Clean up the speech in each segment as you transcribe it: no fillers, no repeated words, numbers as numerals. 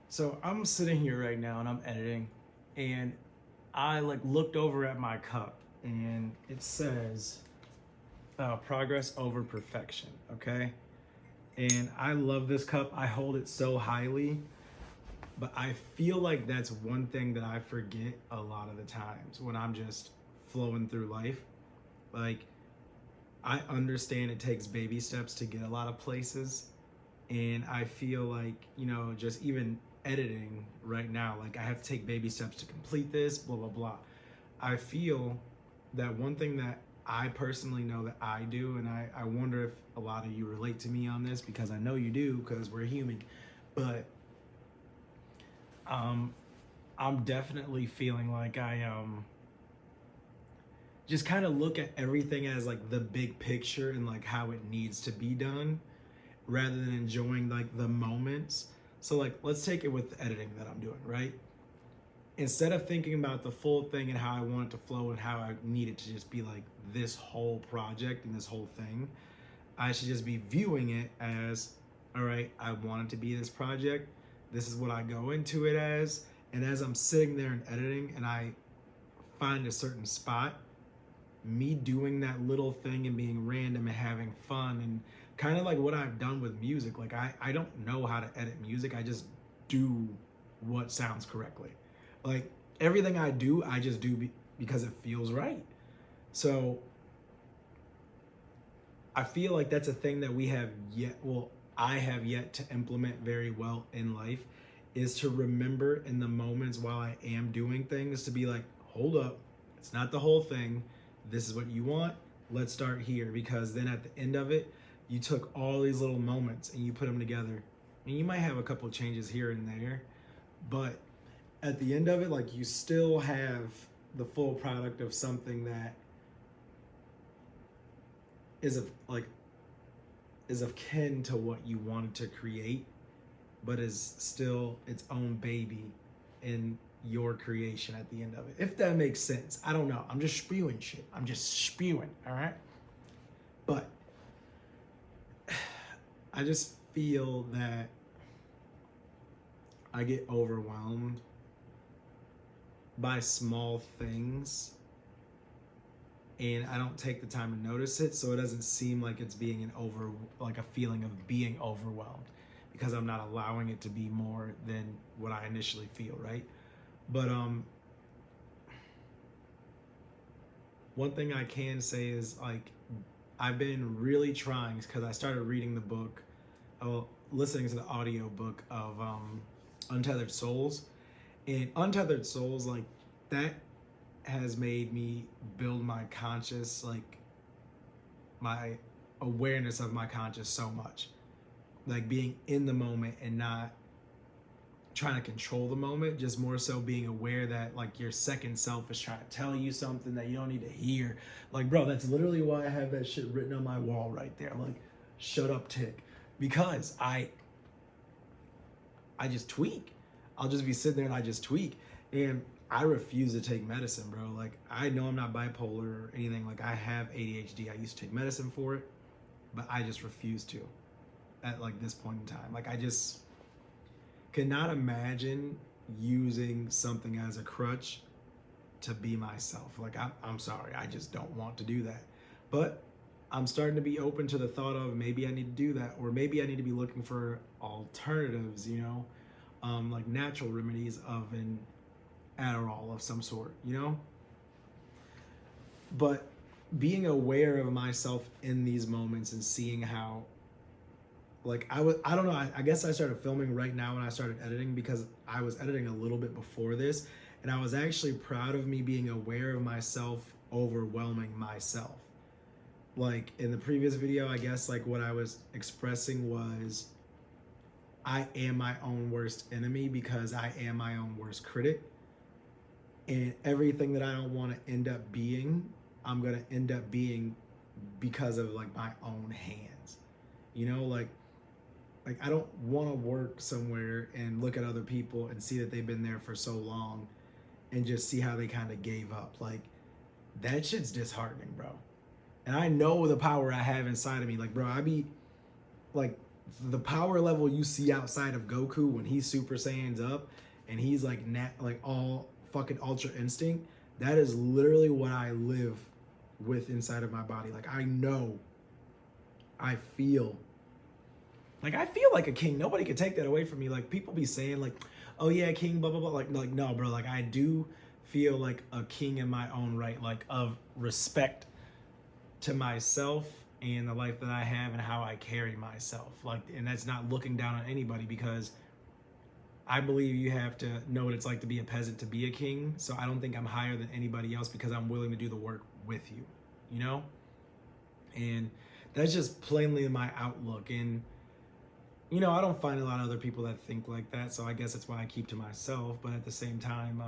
So I'm sitting here right now and I'm editing, and I looked over at my cup and it says progress over perfection. Okay. And I love this cup. I hold it so highly, but I feel like that's one thing that I forget a lot of the times when I'm just flowing through life. Like, I understand it takes baby steps to get a lot of places, and I feel like, just even editing right now, like I have to take baby steps to complete this, blah blah blah. I feel that one thing that I personally know that I do, and I wonder if a lot of you relate to me on this, because I know you do, because we're human. But I'm definitely feeling like I just kind of look at everything as like the big picture and like how it needs to be done, rather than enjoying like the moments. So like, let's take it with the editing that I'm doing, right? Instead of thinking about the full thing and how I want it to flow and how I need it to just be like this whole project and this whole thing, I should just be viewing it as, all right, I want it to be this project. This is what I go into it as. And as I'm sitting there and editing and I find a certain spot, me doing that little thing and being random and having fun, and kind of like what I've done with music. Like, I don't know how to edit music. I just do what sounds correctly. Like, everything I do, I just do because it feels right. So I feel like that's a thing that I have yet to implement very well in life, is to remember in the moments while I am doing things to be like, hold up, it's not the whole thing. This is what you want. Let's start here. Because then at the end of it, you took all these little moments and you put them together. And you might have a couple changes here and there, but at the end of it, like, you still have the full product of something that is of kin to what you wanted to create, but is still its own baby in your creation at the end of it. If that makes sense. I don't know. I'm just spewing shit. I'm just spewing, all right? But I just feel that I get overwhelmed by small things, and I don't take the time to notice it, so it doesn't seem like it's being a feeling of being overwhelmed, because I'm not allowing it to be more than what I initially feel, right? But one thing I can say is, like, I've been really trying, because I started reading the book, listening to the audio book of Untethered Souls. And Untethered Souls, like, that has made me build my conscious, like, my awareness of my conscious so much. Like, being in the moment and not trying to control the moment, just more so being aware that, like, your second self is trying to tell you something that you don't need to hear. Like, bro, that's literally why I have that shit written on my wall right there. Like, shut up, tick. Because I just tweak. I'll just be sitting there and I just tweak. And I refuse to take medicine, bro. Like, I know I'm not bipolar or anything. Like, I have ADHD. I used to take medicine for it, but I just refuse to at, like, this point in time. Like, I just cannot imagine using something as a crutch to be myself. Like, I'm sorry. I just don't want to do that. But I'm starting to be open to the thought of, maybe I need to do that, or maybe I need to be looking for alternatives, like natural remedies of an Adderall of some sort, But being aware of myself in these moments and seeing how, like, I don't know, I guess I started filming right now when I started editing, because I was editing a little bit before this, and I was actually proud of me being aware of myself overwhelming myself. Like, in the previous video, I guess, like, what I was expressing was, I am my own worst enemy, because I am my own worst critic. And everything that I don't want to end up being, I'm going to end up being because of, like, my own hands. Like I don't want to work somewhere and look at other people and see that they've been there for so long and just see how they kind of gave up. Like, that shit's disheartening, bro. And I know the power I have inside of me. Like, bro, I be, like, the power level you see outside of Goku when he's Super Saiyan's up and he's like like all fucking Ultra Instinct, that is literally what I live with inside of my body. Like I know, I feel like a king. Nobody could take that away from me. Like people be saying like, oh yeah, king, blah blah blah. Like no, bro. Like I do feel like a king in my own right, like of respect to myself and the life that I have and how I carry myself. Like, and that's not looking down on anybody, because I believe you have to know what it's like to be a peasant to be a king. So I don't think I'm higher than anybody else because I'm willing to do the work with you, you know? And that's just plainly my outlook. And, you know, I don't find a lot of other people that think like that. So I guess that's why I keep to myself. But at the same time,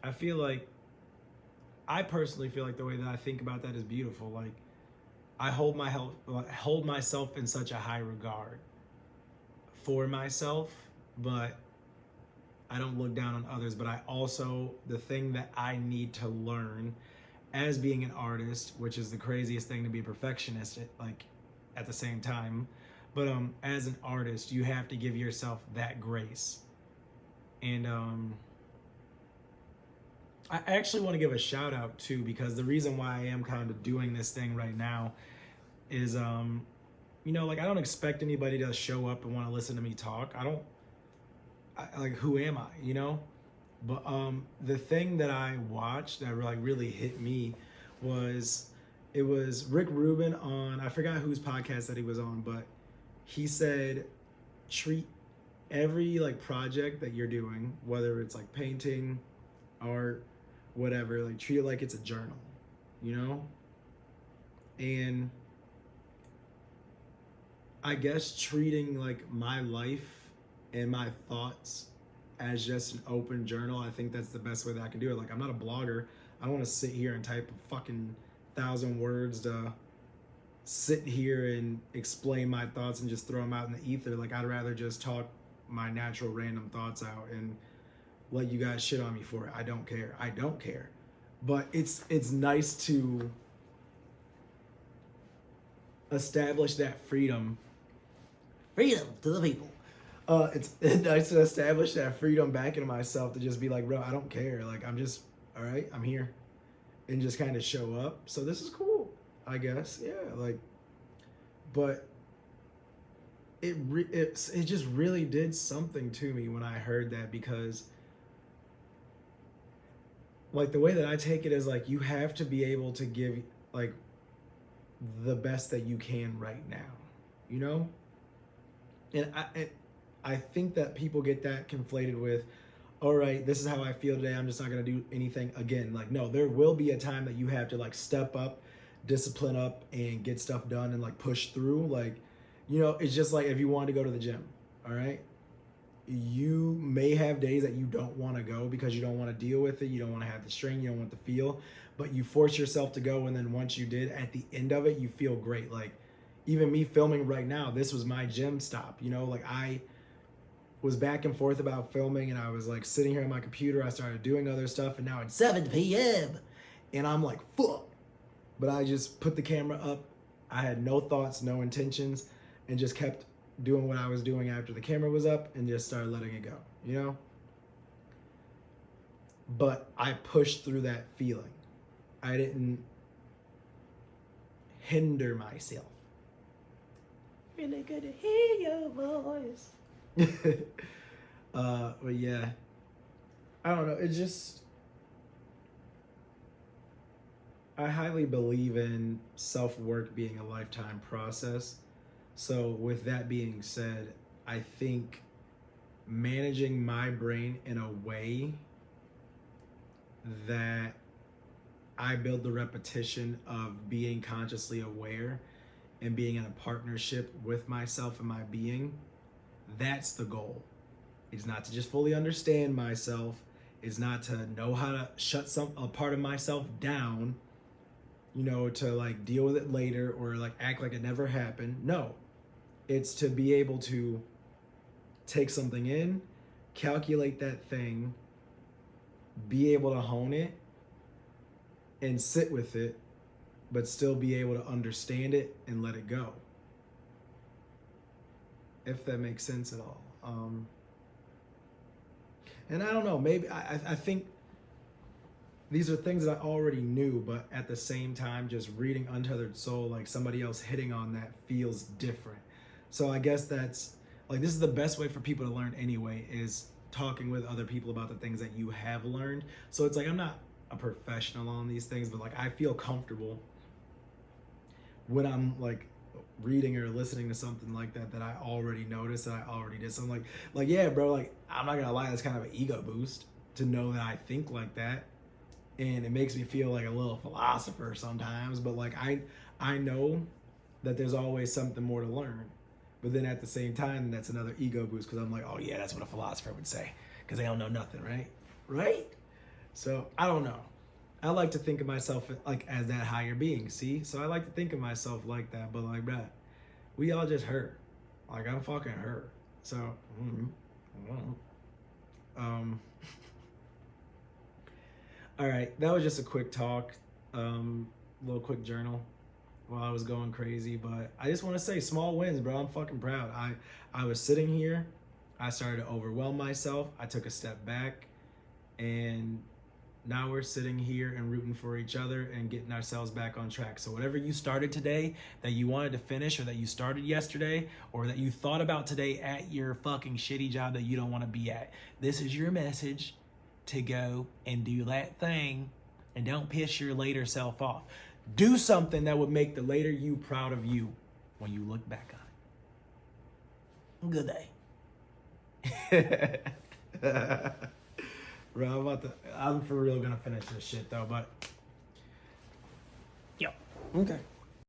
I feel like, I personally feel like the way that I think about that is beautiful. Like, I hold myself in such a high regard for myself, but I don't look down on others. But I also, the thing that I need to learn as being an artist, which is the craziest thing to be a perfectionist at the same time, but as an artist, you have to give yourself that grace. And I actually want to give a shout out too, because the reason why I am kind of doing this thing right now is, you know, like I don't expect anybody to show up and want to listen to me talk. Like, who am I, you know? But the thing that I watched that like really hit me was, it was Rick Rubin on, I forgot whose podcast that he was on, but he said, treat every like project that you're doing, whether it's like painting, art, whatever, like treat it like it's a journal, you know? And I guess treating like my life and my thoughts as just an open journal, I think that's the best way that I can do it. Like, I'm not a blogger. I don't want to sit here and type a fucking 1,000 words to sit here and explain my thoughts and just throw them out in the ether. Like, I'd rather just talk my natural random thoughts out and let you guys shit on me for it. I don't care. But it's nice to establish that freedom to the people. It's nice to establish that freedom back into myself to just be like, bro, I don't care. Like, I'm just, all right, I'm here, and just kind of show up. So this is cool, I guess. Yeah, like, but it just really did something to me when I heard that, because like the way that I take it is like, you have to be able to give like the best that you can right now, you know? And I think that people get that conflated with, all right, this is how I feel today, I'm just not gonna do anything again. Like, no, there will be a time that you have to like step up, discipline up, and get stuff done and like push through. Like, you know, it's just like if you want to go to the gym, all right? You may have days that you don't want to go because you don't want to deal with it, you don't want to have the strain, you don't want the feel, but you force yourself to go, and then once you did, at the end of it, you feel great. Like, even me filming right now, this was my gym stop, you know? Like, I was back and forth about filming, and I was like sitting here on my computer, I started doing other stuff, and now it's 7 p.m. and I'm like, fuck. But I just put the camera up, I had no thoughts, no intentions, and just kept doing what I was doing after the camera was up and just started letting it go, you know? But I pushed through that feeling. I didn't hinder myself. Really good to hear your voice. But yeah, I don't know. It just, I highly believe in self-work being a lifetime process. So with that being said, I think managing my brain in a way that I build the repetition of being consciously aware and being in a partnership with myself and my being, that's the goal. It's not to just fully understand myself. It's not to know how to shut a part of myself down, you know, to like deal with it later or like act like it never happened. No, it's to be able to take something in, calculate that thing, be able to hone it and sit with it, but still be able to understand it and let it go. if that makes sense at all. And I don't know, maybe I think these are things that I already knew, but at the same time, just reading Untethered Soul, like somebody else hitting on that feels different. So I guess that's like, this is the best way for people to learn anyway, is talking with other people about the things that you have learned. So it's like, I'm not a professional on these things, but like I feel comfortable when I'm like reading or listening to something like that I already noticed, that I already did. So I'm like, yeah, bro, like I'm not gonna lie, that's kind of an ego boost to know that I think like that. And it makes me feel like a little philosopher sometimes, but like I know that there's always something more to learn. But then at the same time, that's another ego boost, because I'm like, oh yeah, that's what a philosopher would say, because they don't know nothing, right? Right? So I don't know. I like to think of myself like as that higher being, see? So I like to think of myself like that, but like, bruh, we all just her. Like, I'm fucking her. So, all right, that was just a quick talk, little quick journal while I was going crazy. But I just want to say, small wins, bro. I'm fucking proud. I was sitting here, I started to overwhelm myself. I took a step back, and now we're sitting here and rooting for each other and getting ourselves back on track. So whatever you started today that you wanted to finish, or that you started yesterday, or that you thought about today at your fucking shitty job that you don't want to be at, this is your message to go and do that thing, and don't piss your later self off. Do something that would make the later you proud of you when you look back on it. Good day. Bro, I'm for real gonna finish this shit though, but yo, okay.